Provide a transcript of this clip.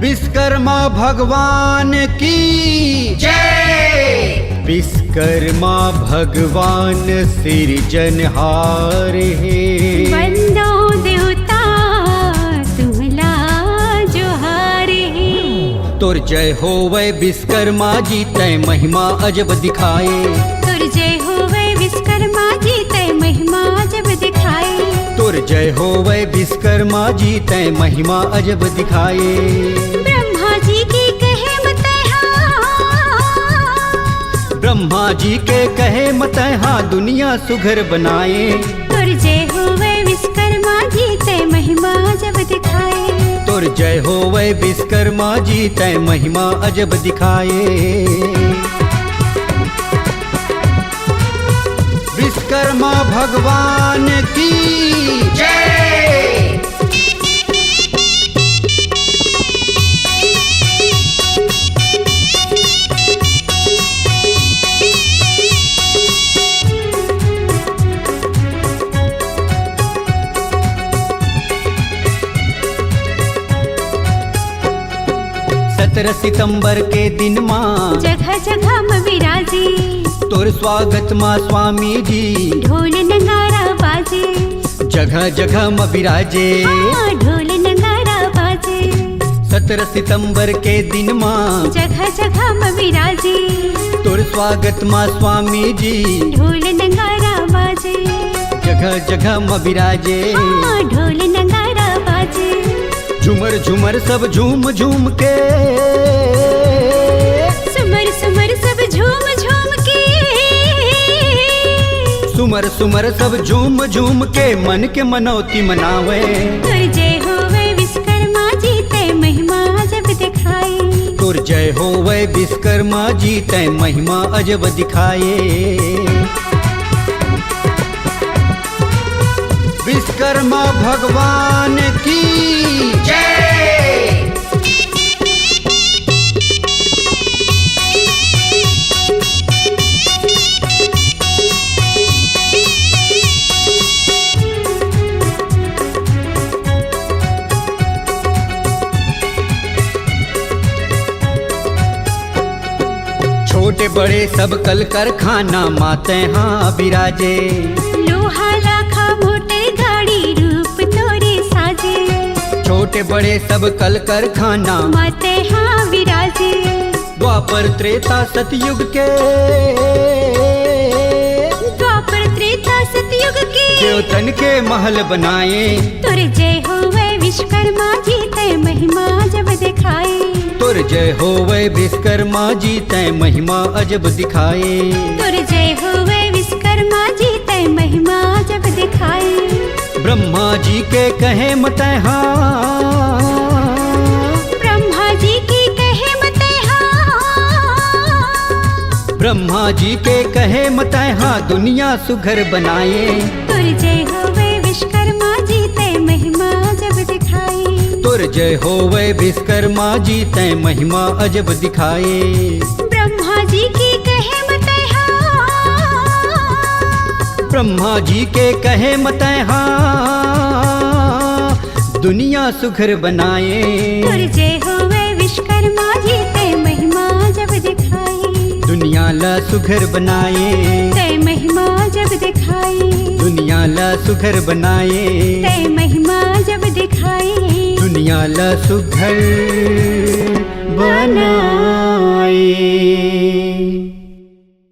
विश्वकर्मा भगवान की जय। विश्वकर्मा भगवान सिरजनहार है। वंदो देवता तुमला जोहार है। तुर जय हो वै विश्वकर्मा जी तय महिमा अजब दिखाए। तुर जय हो वै विश्वकर्मा जी तय महिमा अजब दिखाए। तुर जय हो वै विश्वकर्मा जी तय महिमा अजब दिखाए। ब्रह्मा जी की कहे ब्रह्मा जी के कहे मत हाँ दुनिया सुघर बनाए। तुर जय हो वै विश्वकर्मा जी तय महिमा अजब दिखाए। तुर जय हो वै विश्वकर्मा जी तय महिमा अजब दिखाए। विश्वकर्मा भगवान की जय। सत्रह सितंबर के दिन माँ जगह जगह में विराजे। तोर स्वागत माँ स्वामी जी ढोल नगारा बाजे। जगह जगह में विराजे। ढोल नगारा बाजे। 17 सितंबर के दिन माँ जगह जगह में विराजे। तोर स्वागत माँ स्वामी जी ढोल नगारा बाजे। जगह जगह में विराजे। ढोल नगारा बाजे। झूमर झूमर सब झूम झूम के। सुमर सुमर सब झूम झूम के। सुमर सुमर सब झूम झूम के मन के मनौती मनावे। तुर जय हो वै विश्वकर्मा जी तय महिमा अजब दिखाए। तुर जय हो वै विश्वकर्मा जी तय महिमा अजब दिखाए। विश्वकर्मा भगवान की जय। छोटे बड़े सब कल कारखाना माते हाँ विराजे। लोहा लाखा मोटर गाड़ी रूप तोरे साजे। छोटे बड़े सब कल कारखाना माते हाँ विराजे। द्वापर त्रेता सतयुग के। द्वापर त्रेता सतयुग के। देवतन के महल बनाए। तुर जय हो वै विश्वकर्मा जी तय महिमा जब दिखाए। तुर जय हो वै विश्वकर्मा जी तय महिमा अजब दिखाए। तुर जय हो वै विश्वकर्मा जी तय महिमा जब दिखाए। ब्रह्मा जी के कहे मत हाँ। ब्रह्मा जी की कहे मत हाँ। ब्रह्मा जी के कहे मत हाँ दुनिया सुघर बनाए। तुर जय हो वै विश्वकर्मा जी तय महिमा जब दिखाए। तुर जय हो वै विश्वकर्मा जी तय महिमा अजब दिखाए। ब्रह्मा जी की कहे मत हाँ। ब्रह्मा जी के कहे मत हाँ दुनिया सुघर बनाए। तुर जय हो वै विश्वकर्मा जी तय महिमा जब दिखाए। दुनिया ला सुघर बनाए। तय महिमा जब दिखाए। दुनिया ला सुघर बनाए। तय महिमा जब दिखाए। दुनिया ला सुघर बनाए।